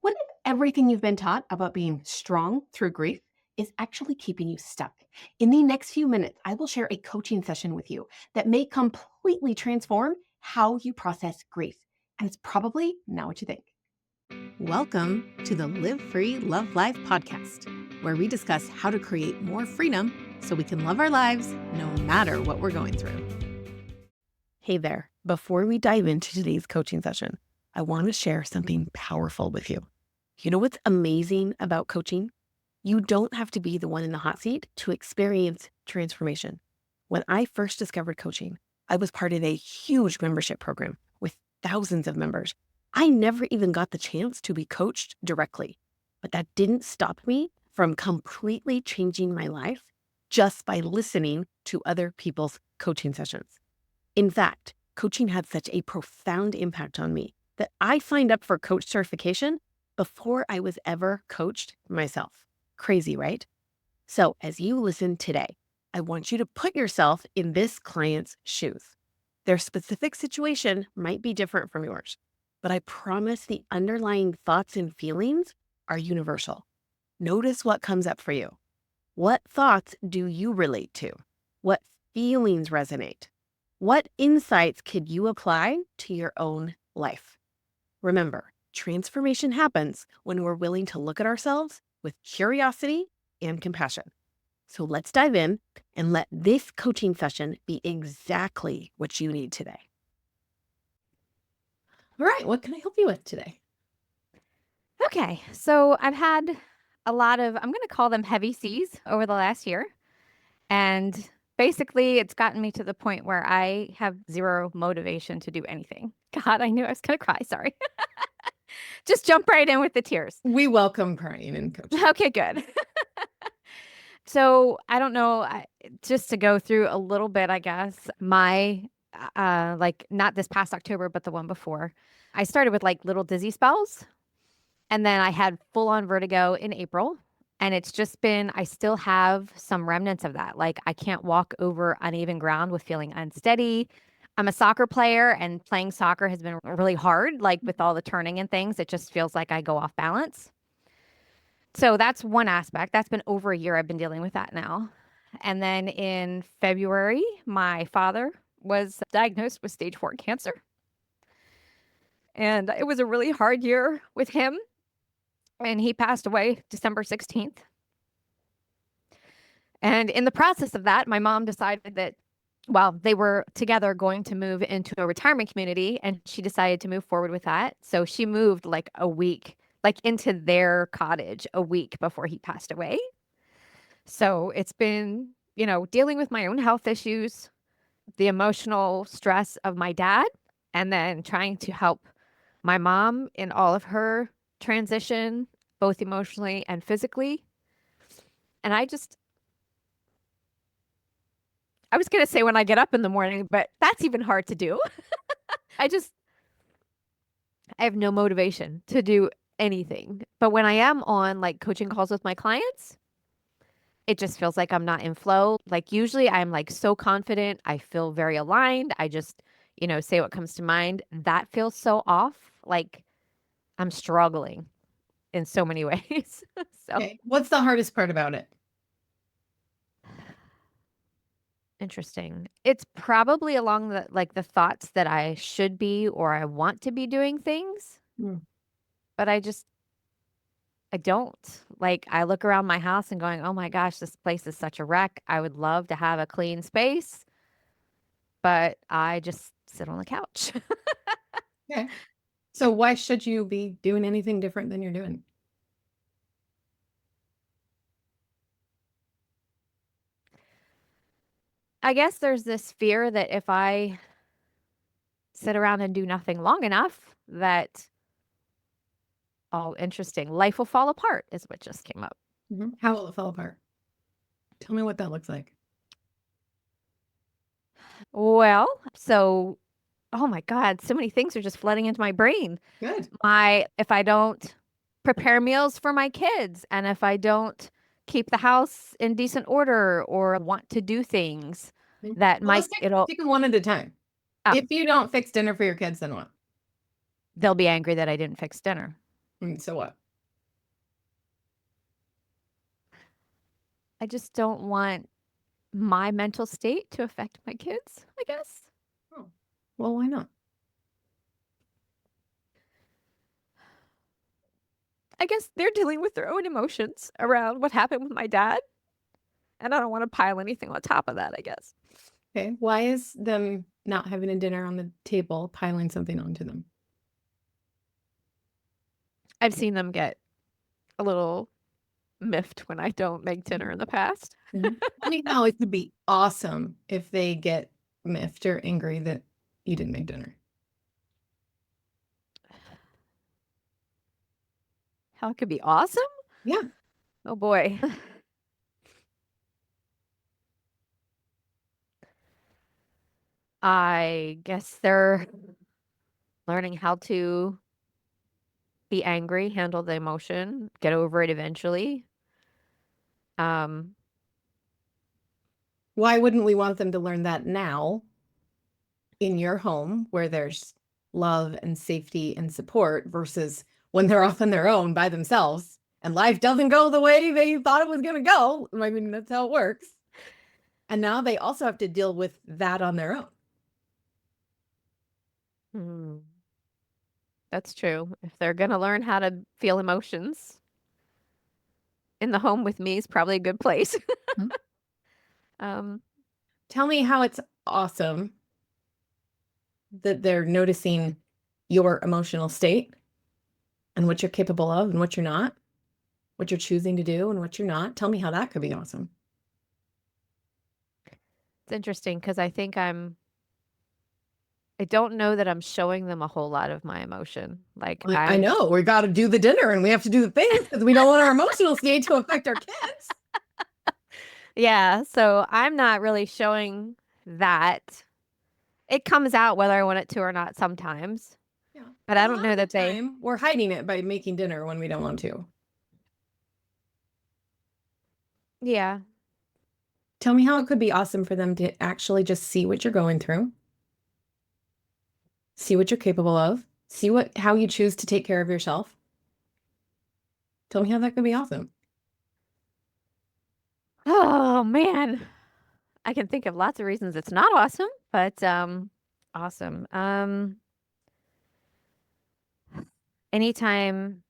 What if everything you've been taught about being strong through grief is actually keeping you stuck? In the next few minutes, I will share a coaching session with you that may completely transform how you process grief. And it's probably not what you think. Welcome to the Live Free, Love Life podcast, where we discuss how to create more freedom so we can love our lives no matter what we're going through. Hey there. Before we dive into today's coaching session, I want to share something powerful with you. You know what's amazing about coaching? You don't have to be the one in the hot seat to experience transformation. When I first discovered coaching, I was part of a huge membership program with thousands of members. I never even got the chance to be coached directly, but that didn't stop me from completely changing my life just by listening to other people's coaching sessions. In fact, coaching had such a profound impact on me that I signed up for coach certification before I was ever coached myself. Crazy, right? So as you listen today, I want you to put yourself in this client's shoes. Their specific situation might be different from yours, but I promise the underlying thoughts and feelings are universal. Notice what comes up for you. What thoughts do you relate to? What feelings resonate? What insights could you apply to your own life? Remember, transformation happens when we're willing to look at ourselves with curiosity and compassion. So let's dive in and let this coaching session be exactly what you need today. All right, what can I help you with today? Okay, so I've had a lot of, I'm going to call them heavy seas over the last year. And basically, it's gotten me to the point where I have zero motivation to do anything. God, I knew I was going to cry. Sorry. Just jump right in with the tears. We welcome crying in coaching. Okay, good. So I don't know, just to go through a little bit, I guess, like not this past October, but the one before, I started with like little dizzy spells. And then I had full on vertigo in April. And it's just been, I still have some remnants of that. Like I can't walk over uneven ground with feeling unsteady. I'm a soccer player and playing soccer has been really hard, like with all the turning and things. It just feels like I go off balance. So that's one aspect. That's been over a year I've been dealing with that now. And then in February, my father was diagnosed with stage 4 cancer. And it was a really hard year with him. And he passed away December 16th. And in the process of that, my mom decided that, well, they were together going to move into a retirement community, and she decided to move forward with that. So she moved like a week, like into their cottage a week before he passed away. So it's been, dealing with my own health issues, the emotional stress of my dad, and then trying to help my mom in all of her transition, both emotionally and physically. And I was going to say when I get up in the morning, but that's even hard to do. I just, I have no motivation to do anything. But when I am on like coaching calls with my clients, it just feels like I'm not in flow. Like usually I'm like so confident. I feel very aligned. I just, say what comes to mind. That feels so off. Like I'm struggling in so many ways. So Okay, what's the hardest part about it? interesting. It's probably along the thoughts that I should be or I want to be doing things, Mm. but I don't. Like I look around my house and going, "Oh my gosh, this place is such a wreck. I would love to have a clean space." But I just sit on the couch. Okay. So why should you be doing anything different than you're doing? I guess there's this fear that if I sit around and do nothing long enough, that oh, interesting, life will fall apart is what just came up. How will it fall apart? Tell me what that looks like. Well, so oh my God, so many things are just flooding into my brain. Good. If I don't prepare meals for my kids and if I don't keep the house in decent order or want to do things that Well, might let's take it'll take it one at a time. oh, If you don't fix dinner for your kids, then what? they'll be angry that I didn't fix dinner. So what? I just don't want my mental state to affect my kids, I guess. Oh, well, why not? I guess they're dealing with their own emotions around what happened with my dad, and I don't want to pile anything on top of that, I guess. Okay. Why is them not having a dinner on the table piling something onto them? I've seen them get a little miffed when I don't make dinner in the past. Mhm. I mean, no, it would be awesome if they get miffed or angry that you didn't make dinner. How it could be awesome? Yeah. Oh boy. I guess they're learning how to be angry, handle the emotion, get over it eventually. Um, Why wouldn't we want them to learn that now in your home where there's love and safety and support versus when they're off on their own by themselves and life doesn't go the way they thought it was going to go? I mean, that's how it works. And now they also have to deal with that on their own. hmm, that's true. If they're gonna learn how to feel emotions, in the home with me is probably a good place. Hmm. Um, Tell me how it's awesome that they're noticing your emotional state and what you're capable of and what you're not, what you're choosing to do and what you're not. Tell me how that could be awesome. it's interesting because I don't know that I'm showing them a whole lot of my emotion. Like I know we got to do the dinner and we have to do the things because we don't want our emotional state to affect our kids. yeah, so I'm not really showing that. It comes out whether I want it to or not sometimes, Yeah. but A I lot don't know of the that they, time, we're hiding it by making dinner when we don't want to. yeah. Tell me how it could be awesome for them to actually just see what you're going through, see what you're capable of, see how you choose to take care of yourself. Tell me how that could be awesome. Oh man, I can think of lots of reasons it's not awesome, but awesome. Anytime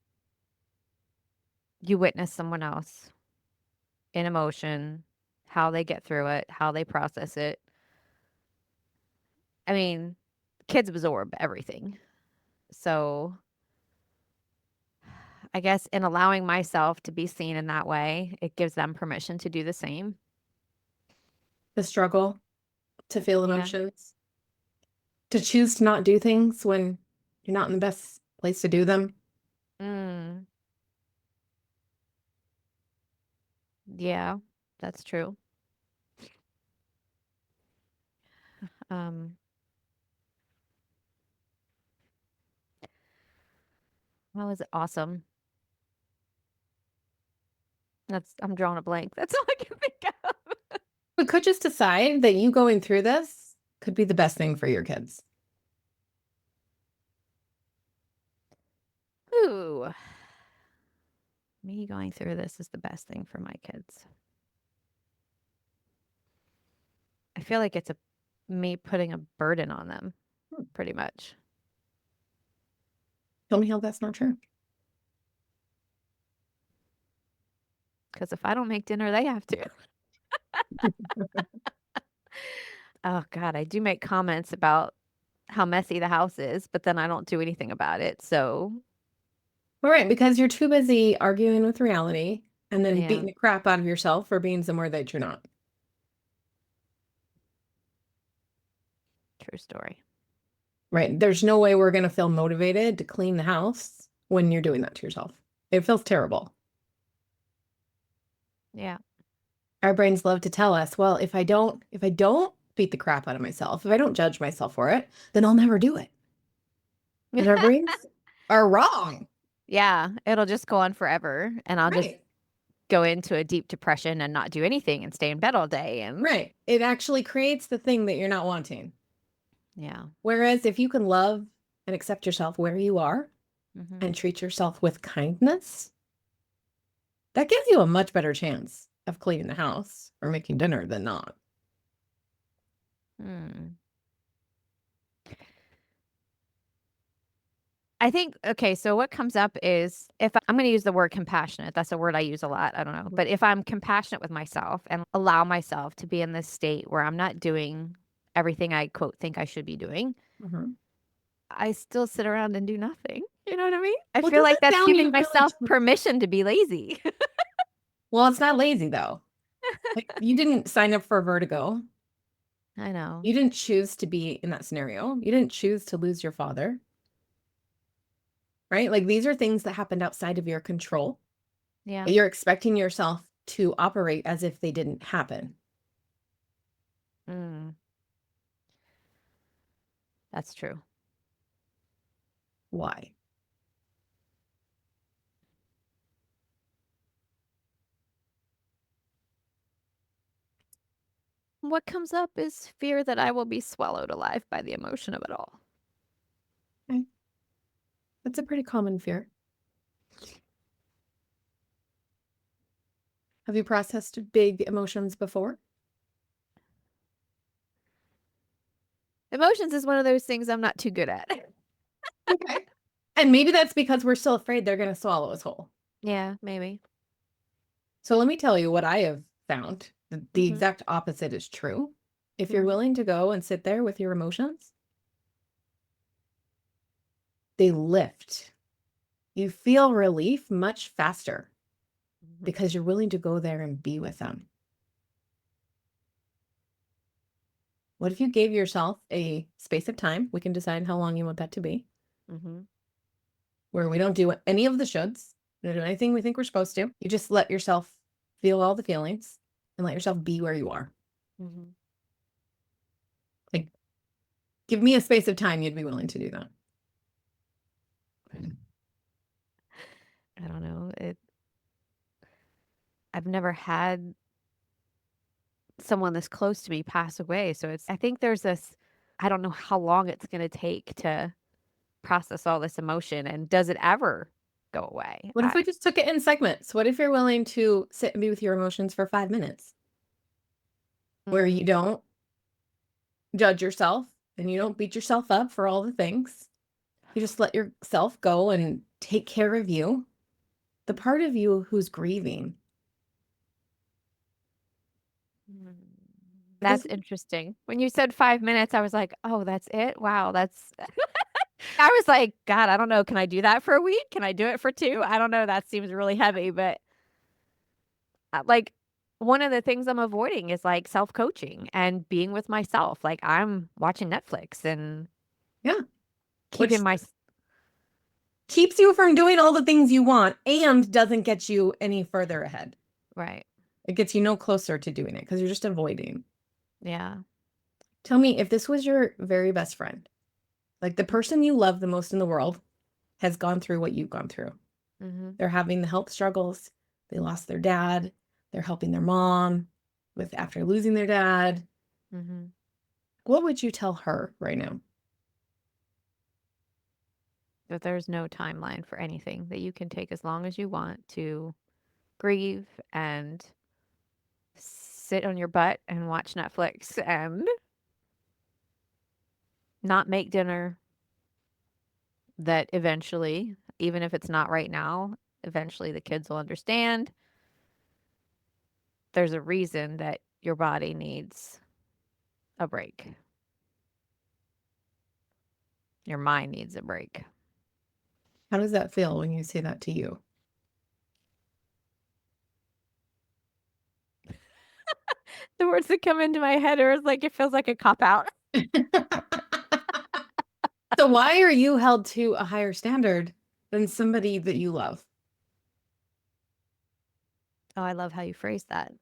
you witness someone else in emotion, how they get through it, how they process it. I mean, kids absorb everything. So, I guess in allowing myself to be seen in that way, it gives them permission to do the same. The struggle to feel Yeah. emotions, to choose to not do things when you're not in the best place to do them. Mm, yeah, that's true. Um, how is it awesome? I'm drawing a blank. That's all I can think of. We could just decide that you going through this could be the best thing for your kids. Ooh, me going through this is the best thing for my kids. I feel like it's me putting a burden on them, Hmm. pretty much. Tell me how that's not true. Because if I don't make dinner, they have to. Oh God, I do make comments about how messy the house is, but then I don't do anything about it. So All right, because you're too busy arguing with reality and then yeah, beating the crap out of yourself for being somewhere that you're not. true story. Right. There's no way we're going to feel motivated to clean the house when you're doing that to yourself. It feels terrible. Yeah. Our brains love to tell us, well, if I don't beat the crap out of myself, if I don't judge myself for it, then I'll never do it. And our brains are wrong. Yeah, it'll just go on forever and I'll just Right. go into a deep depression and not do anything and stay in bed all day and Right. It actually creates the thing that you're not wanting. yeah. Whereas if you can love and accept yourself where you are, Mhm. and treat yourself with kindness, that gives you a much better chance of cleaning the house or making dinner than not. Mm. I think, okay, so what comes up is if I'm going to use the word compassionate, that's a word I use a lot. I don't know. But if I'm compassionate with myself and allow myself to be in this state where I'm not doing everything I quote think I should be doing, Mhm. I still sit around and do nothing. You know what I mean? I Well, feel like doesn't that's sound giving you really myself permission to be lazy. well, it's not lazy though. Like, you didn't sign up for vertigo. I know. You didn't choose to be in that scenario. You didn't choose to lose your father, right? Like, these are things that happened outside of your control. Yeah. You're expecting yourself to operate as if they didn't happen. Mm, that's true. Why? What comes up is fear that I will be swallowed alive by the emotion of it all. Okay. That's a pretty common fear. Have you processed big emotions before? Emotions is one of those things I'm not too good at. Okay. And maybe that's because we're still afraid they're going to swallow us whole. Yeah, maybe. So let me tell you what I have found. The Mhm. exact opposite is true. If you're Mhm. willing to go and sit there with your emotions, they lift. You feel relief much faster Mhm. because you're willing to go there and be with them. What if you gave yourself a space of time? We can decide how long you want that to be, Mhm. where we don't do any of the shoulds. We don't do anything we think we're supposed to. You just let yourself feel all the feelings and let yourself be where you are. Mhm. Like, give me a space of time, you'd be willing to do that. I don't know. I've never had someone this close to me pass away, so I think there's this I don't know how long it's going to take to process all this emotion and does it ever go away? What if we just took it in segments? What if you're willing to sit and be with your emotions for 5 minutes where you Mm, don't judge yourself and you don't beat yourself up for all the things? You just let yourself go and take care of you, the part of you who's grieving. mm. Because That's interesting. When you said 5 minutes, I was like, "Oh, that's it? Wow, that's" I was like, "God, I don't know. Can I do that for a week? Can I do it for 2? I don't know. That seems really heavy." But, like, one of the things I'm avoiding is, like, self-coaching and being with myself. Like, I'm watching Netflix and yeah, keeping which my keeps you from doing all the things you want and doesn't get you any further ahead. right. It gets you no closer to doing it because you're just avoiding. Yeah. Tell me, if this was your very best friend, like the person you love the most in the world has gone through what you've gone through. Mhm. They're having the health struggles. They lost their dad. They're helping their mom with after losing their dad. Mhm. What would you tell her right now? That there's no timeline for anything, that you can take as long as you want to grieve and sit on your butt and watch Netflix and not make dinner, that eventually, even if it's not right now, eventually the kids will understand. There's a reason that your body needs a break. Your mind needs a break. How does that feel when you say that to you? The words that come into my head are like it feels like a cop out. So why are you held to a higher standard than somebody that you love? Oh, I love how you phrase that.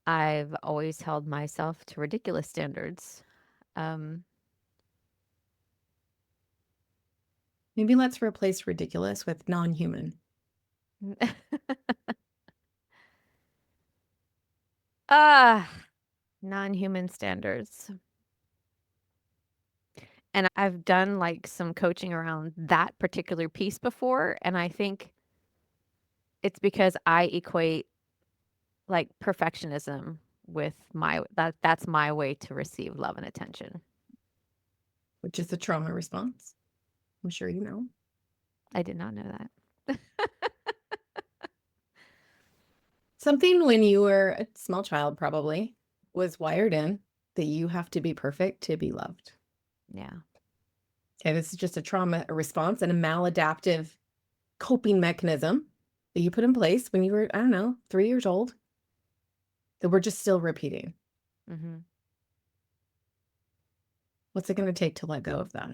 I've always held myself to ridiculous standards. Um, Maybe let's replace ridiculous with non-human. ah, non-human standards. And I've done like some coaching around that particular piece before. And I think it's because I equate like perfectionism with that's my way to receive love and attention. Which is a trauma response. I'm sure you know. I did not know that. Something when you were a small child probably was wired in that you have to be perfect to be loved. Yeah. Okay, this is just a trauma response and a maladaptive coping mechanism that you put in place when you were, I don't know, 3 years old that we're just still repeating. Mm-hmm. What's it going to take to let go of that?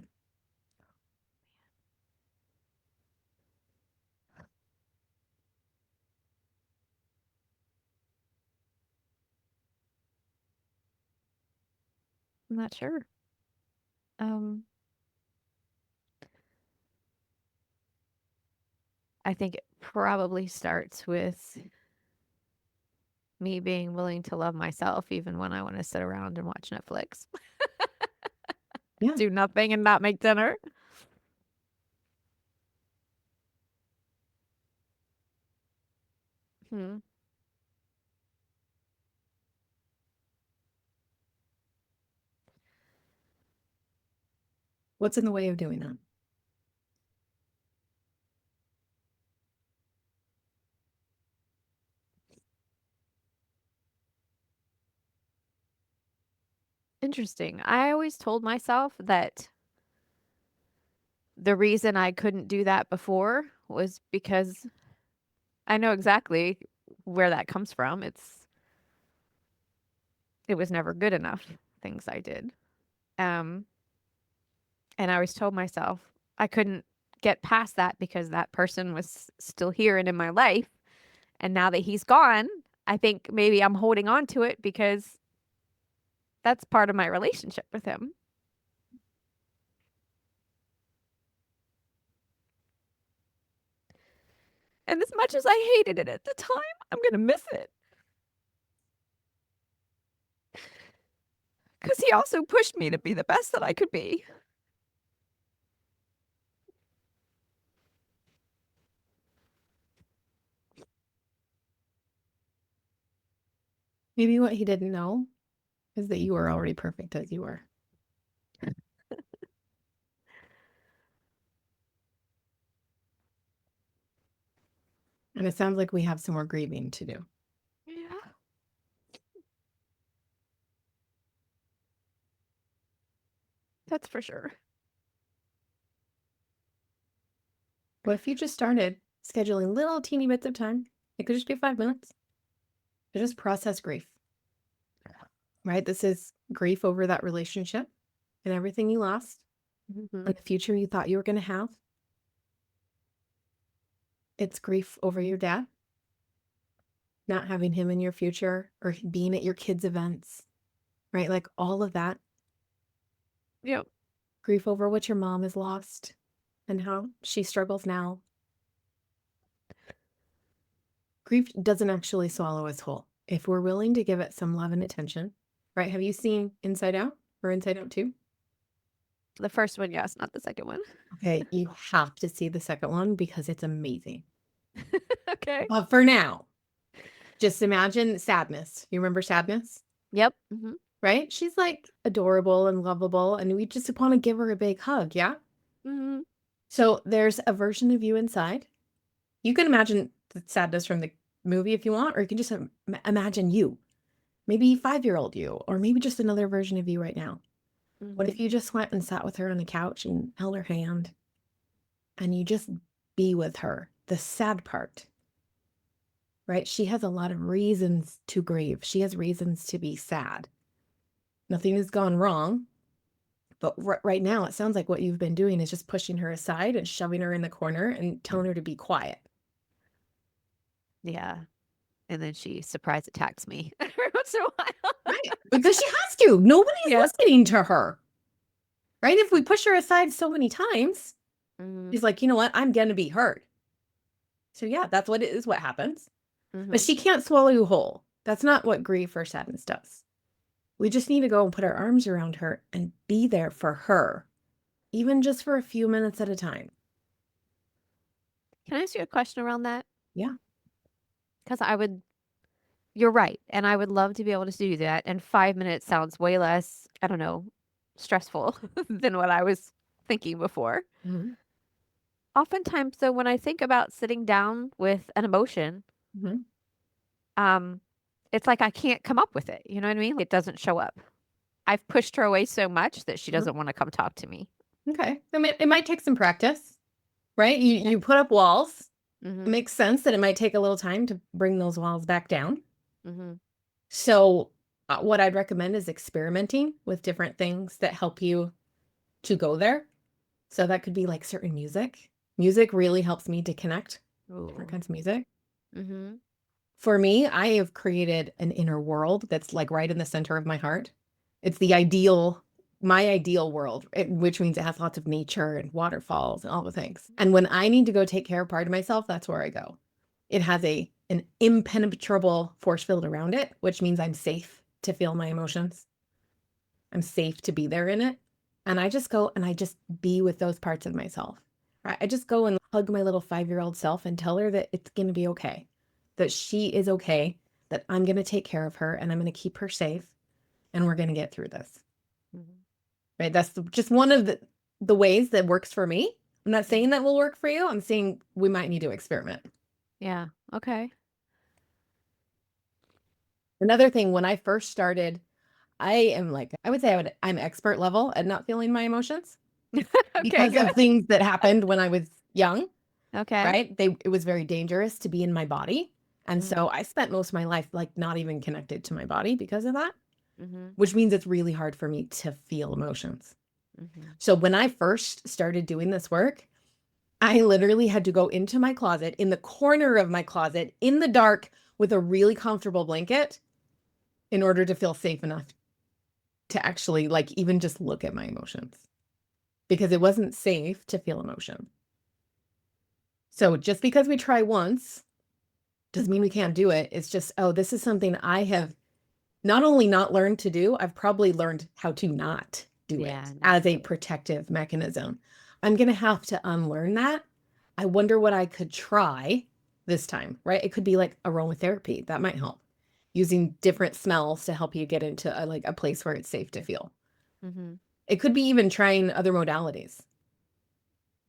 I'm not sure. I think it probably starts with me being willing to love myself even when I want to sit around and watch Netflix. Yeah. Do nothing and not make dinner. Hmm. What's in the way of doing that? Interesting. I always told myself that the reason I couldn't do that before was because I know exactly where that comes from. It was never good enough, things I did. Um, and I always told myself I couldn't get past that because that person was still here and in my life. And now that he's gone, I think maybe I'm holding on to it because that's part of my relationship with him. And as much as I hated it at the time, I'm going to miss it. Because he also pushed me to be the best that I could be. Maybe what he didn't know is that you were already perfect as you were. And it sounds like we have some more grieving to do. Yeah. That's for sure. What if you just started scheduling little teeny bits of time? It could just be 5 minutes to just process grief, right? This is grief over that relationship and everything you lost Mm-hmm. and the future you thought you were going to have. It's grief over your dad, not having him in your future or being at your kids' events, right? Like all of that. Yep. Grief over what your mom has lost and how she struggles now. Grief doesn't actually swallow us whole. If we're willing to give it some love and attention, right? Have you seen Inside Out or Inside Out 2? The first one, yes, not the second one. Okay, you have to see the second one because it's amazing. Okay. But for now, just imagine Sadness. You remember Sadness, Yep. Mm-hmm. right? She's like adorable and lovable, and we just want to give her a big hug, yeah? Mm-hmm. So there's a version of you inside. You can imagine the Sadness from the movie if you want, or you can just imagine you, maybe 5-year-old you, or maybe just another version of you right now. Mm-hmm. What if you just went and sat with her on the couch and held her hand and you just be with her? The sad part, right? She has a lot of reasons to grieve. She has reasons to be sad. Nothing has gone wrong. But right now, it sounds like what you've been doing is just pushing her aside and shoving her in the corner and telling her to be quiet. Yeah. And then she surprise attacks me every once in a while. Right. Because she has to. Nobody's Yes. listening to her. Right? If we push her aside so many times, Mm-hmm. she's like, you know what? I'm going to be heard. So yeah, that's what it is, what happens. Mm-hmm. But she can't swallow you whole. That's not what grief or sadness does. We just need to go and put our arms around her and be there for her even just for a few minutes at a time. Can I ask you a question around that? Yeah. Because you're right. And I would love to be able to do that. And 5 minutes sounds way less, I don't know, stressful than what I was thinking before. Mhm. Oftentimes, though, when I think about sitting down with an emotion, Mhm. um, it's like I can't come up with it. You know what I mean? It doesn't show up. I've pushed her away so much that she Mhm. doesn't want to come talk to me. Okay. I mean, it might take some practice, right? You Yeah. you put up walls. It Mhm. makes sense that it might take a little time to bring those walls back down. Mhm. So, what I'd recommend is experimenting with different things that help you to go there. So that could be like certain music. Music really helps me to connect. Different Ooh. kinds of music. Mhm. For me, I have created an inner world that's like right in the center of my heart. It's my ideal world, which means it has lots of nature and waterfalls and all the things. And when I need to go take care of part of myself, that's where I go. It has an impenetrable force field around it, which means I'm safe to feel my emotions. I'm safe to be there in it. And I just go and I just be with those parts of myself. Right? I just go and hug my little 5-year-old self and tell her that it's going to be okay, that she is okay, that I'm going to take care of her and I'm going to keep her safe and we're going to get through this. Mhm. Right? That's just one of the ways that works for me. I'm not saying that will work for you. I'm saying we might need to experiment. Yeah. Okay. Another thing, when I first started, I would say I'm expert level at not feeling my emotions Okay, because good. of things that happened when I was young, Okay. right? It was very dangerous to be in my body. And Mhm. so I spent most of my life like not even connected to my body because of that, Mhm. which means it's really hard for me to feel emotions. Mhm. So when I first started doing this work, I literally had to go into my closet, in the corner of my closet, in the dark with a really comfortable blanket in order to feel safe enough to actually like even just look at my emotions because it wasn't safe to feel emotion. So just because we try once doesn't mean we can't do it. It's just, oh, this is something I have not only not learned to do, I've probably learned how to not do Yeah, it not as a do it. protective mechanism. I'm going to have to unlearn that. I wonder what I could try this time, right? It could be like aromatherapy. That might help. Using different smells to help you get into like a place where it's safe to feel. Mhm. It could be even trying other modalities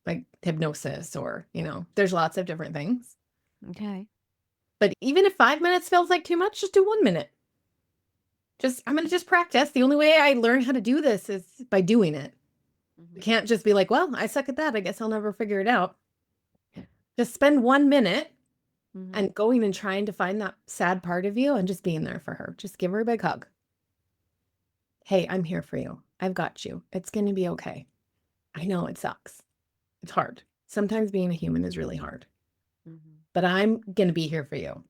like hypnosis or, there's lots of different things. Okay. But even if 5 minutes feels like too much, just do 1 minute. I'm going to just practice. The only way I learn how to do this is by doing it. I Mhm. can't just be like, well, I suck at that. I guess I'll never figure it out. Just spend 1 minute Mhm. and going and trying to find that sad part of you and just being there for her. Just give her a big hug. Hey, I'm here for you. I've got you. It's going to be okay. I know it sucks. It's hard. Sometimes being a human is really hard, Mhm. but I'm going to be here for you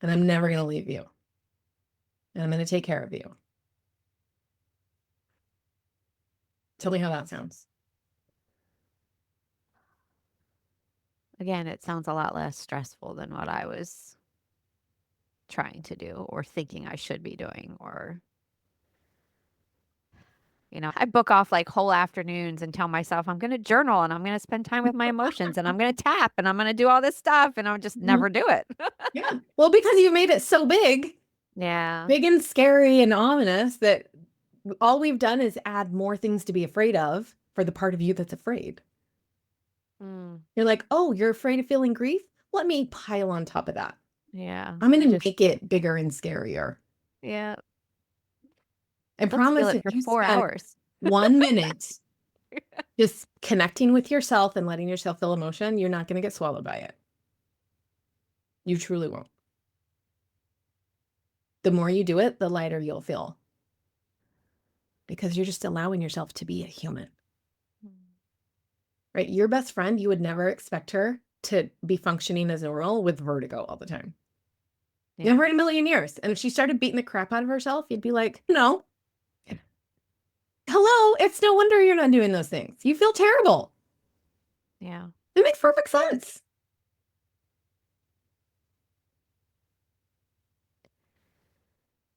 and I'm never going to leave you and I'm going to take care of you. Tell me how that sounds. Again, it sounds a lot less stressful than what I was trying to do or thinking I should be doing or I book off like whole afternoons and tell myself I'm going to journal and I'm going to spend time with my emotions and I'm going to tap and I'm going to do all this stuff and I'll just Mhm. never do it. Yeah. Well, because you made it so Yeah. big and scary and ominous that all we've done is add more things to be afraid of for the part of you that's afraid. Mm, You're like, oh, you're afraid of feeling grief? Let me pile on top of that. yeah. I'm going to Just make it bigger and scarier. yeah. I Let's feel promise it if for you 4 spend hours. 1 minute just connecting with yourself and letting yourself feel emotion, you're not going to get swallowed by it. You truly won't. The more you do it, the lighter you'll feel because you're just allowing yourself to be a human, right? Your best friend, you would never expect her to be functioning as normal with vertigo all the time. Yeah. Never in a million years. And if she started beating the crap out of herself, you'd be like, no, hello, it's no wonder you're not doing those things. You feel terrible. Yeah. It makes perfect sense.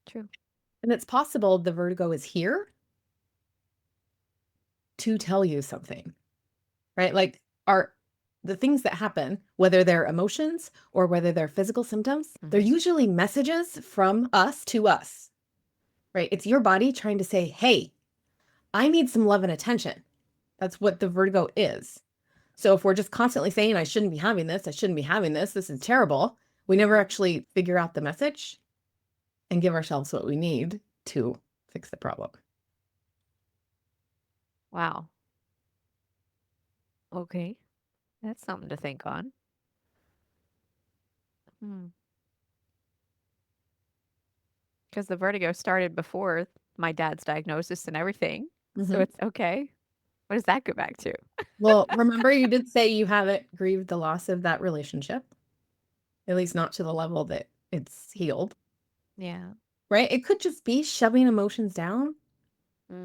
True. And it's possible the vertigo is here to tell you something, right? Like the things that happen, whether they're emotions or whether they're physical symptoms, they're usually messages from us to us, right? It's your body trying to say, hey, I need some love and attention. That's what the vertigo is. So if we're just constantly saying, I shouldn't be having this, I shouldn't be having this is terrible, we never actually figure out the message and give ourselves what we need to fix the problem. Wow. Okay. That's something to think on. Because the vertigo started before my dad's diagnosis and everything. So it's okay. What does that go back to? Well, remember you did say you haven't grieved the loss of that relationship, at least not to the level that it's healed, Yeah. right? It could just be shoving emotions down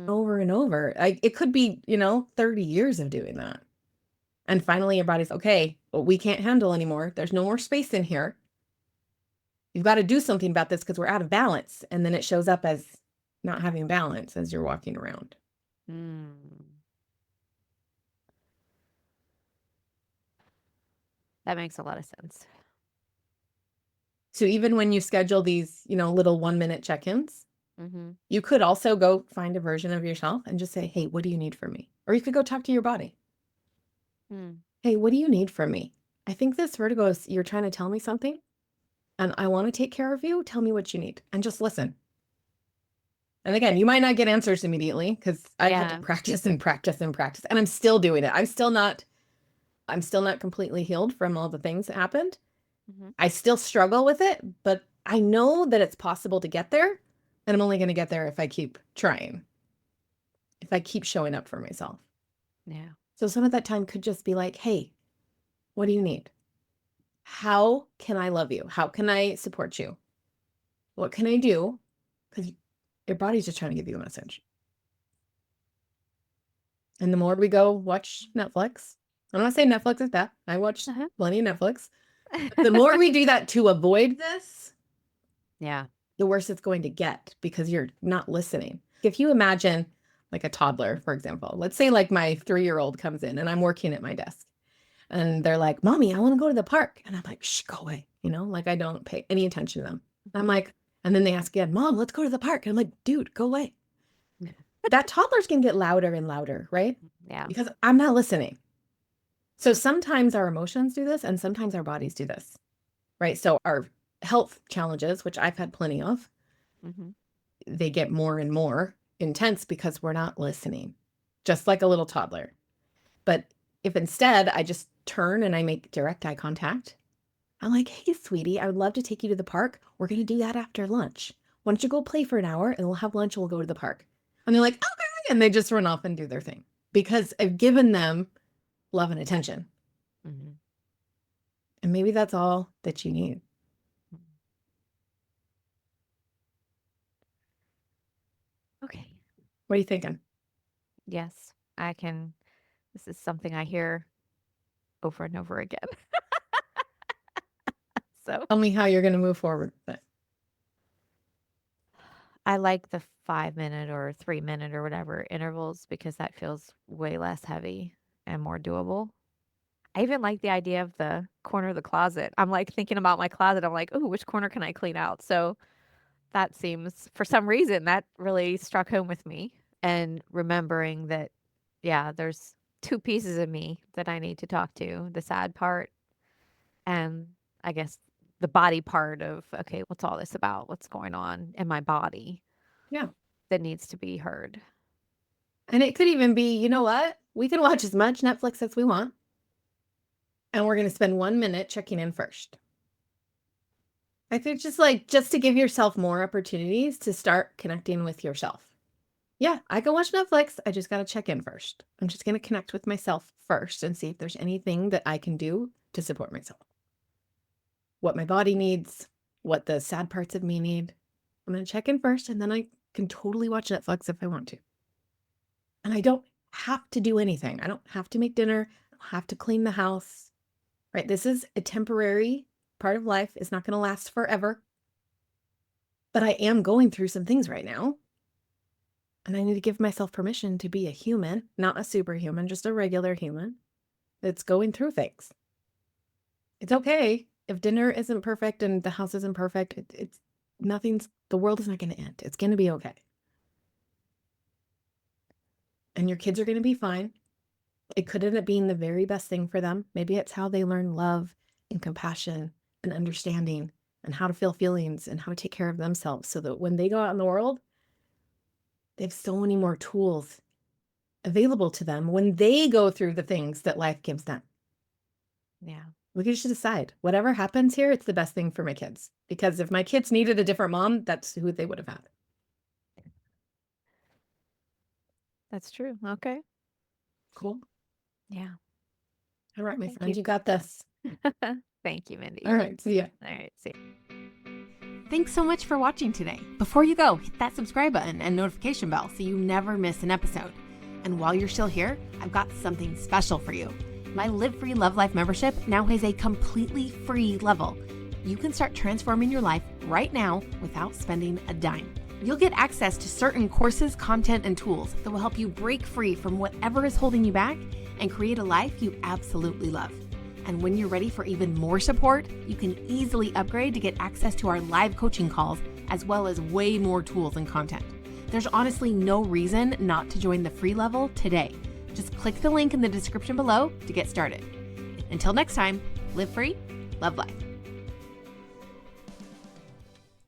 over and over. Like it could be, 30 years of doing that. And finally your body's okay, but we can't handle anymore. There's no more space in here. You've got to do something about this because we're out of balance. And then it shows up as not having balance as you're walking around. That makes a lot of sense. So even when you schedule these, little 1-minute check-ins, you could also go find a version of yourself and just say, hey, what do you need from me? Or you could go talk to your body. Hey, what do you need from me? I think this vertigo is, you're trying to tell me something and I want to take care of you. Tell me what you need and just listen. And again, you might not get answers immediately because I had to practice and practice and practice. And I'm still doing it. I'm still not completely healed from all the things that happened. I still struggle with it, but I know that it's possible to get there. And I'm only going to get there if I keep trying, if I keep showing up for myself. Yeah. So some of that time could just be like, hey, what do you need? How can I love you? How can I support you? What can I do? Because your body's just trying to give you a message. And the more we go watch Netflix, I'm not saying Netflix is bad. I watch plenty of Netflix. The more we do that to avoid this, the worse it's going to get because you're not listening. If you imagine like a toddler, for example, let's say like my 3-year-old comes in and I'm working at my desk and they're like, Mommy, I want to go to the park. And I'm like, shh, go away. Like I don't pay any attention to them. I'm like, and then they ask again, Mom, let's go to the park. And I'm like, dude, go away. That toddler's going to get louder and louder, right? Yeah. Because I'm not listening. So sometimes our emotions do this and sometimes our bodies do this, right? So our health challenges, which I've had plenty of, they get more and more intense because we're not listening, just like a little toddler. But if instead I just turn and I make direct eye contact, I'm like, hey, sweetie, I would love to take you to the park. We're going to do that after lunch. Why don't you go play for an hour and we'll have lunch and we'll go to the park. And they're like, okay. And they just run off and do their thing because I've given them love and attention. And maybe that's all that you need. Okay. What are you thinking? Yes, I can. This is something I hear over and over again. So Tell me how you're going to move forward with it. I like the 5-minute or 3-minute or whatever intervals because that feels way less heavy and more doable. I even like the idea of the corner of the closet. I'm like thinking about my closet. I'm like, oh, which corner can I clean out? So that seems, for some reason, that really struck home with me. And remembering that, there's 2 pieces of me that I need to talk to, the sad part and I guess the body part of, okay, what's all this about? What's going on in my body? Yeah. That needs to be heard. And it could even be, you know what? We can watch as much Netflix as we want. And we're going to spend 1 minute checking in first. I think just to give yourself more opportunities to start connecting with yourself. Yeah, I can watch Netflix. I just got to check in first. I'm just going to connect with myself first and see if there's anything that I can do to support myself. What my body needs, what the sad parts of me need. I'm going to check in first and then I can totally watch Netflix if I want to. And I don't have to do anything. I don't have to make dinner. I don't have to clean the house, right? This is a temporary part of life. It's not going to last forever. But I am going through some things right now. And I need to give myself permission to be a human, not a superhuman, just a regular human that's going through things. It's okay if dinner isn't perfect and the house isn't perfect. The world is not going to end. It's going to be okay. And your kids are going to be fine. It could end up being the very best thing for them. Maybe it's how they learn love and compassion and understanding and how to feel feelings and how to take care of themselves so that when they go out in the world, they have so many more tools available to them when they go through the things that life gives them. Yeah. We can just decide whatever happens here, it's the best thing for my kids. Because if my kids needed a different mom, that's who they would have had. That's true. Okay. Cool. Yeah. All right, my Thank friend, you. you got this. Thank you, Mindy. All right, see ya. All right. See ya. Thanks so much for watching today. Before you go, hit that subscribe button and notification bell so you never miss an episode. And while you're still here, I've got something special for you. My Live Free Love Life membership now has a completely free level. You can start transforming your life right now without spending a dime. You'll get access to certain courses, content, and tools that will help you break free from whatever is holding you back and create a life you absolutely love. And when you're ready for even more support, you can easily upgrade to get access to our live coaching calls, as well as way more tools and content. There's honestly no reason not to join the free level today. Just click the link in the description below to get started. Until next time, live free, love life.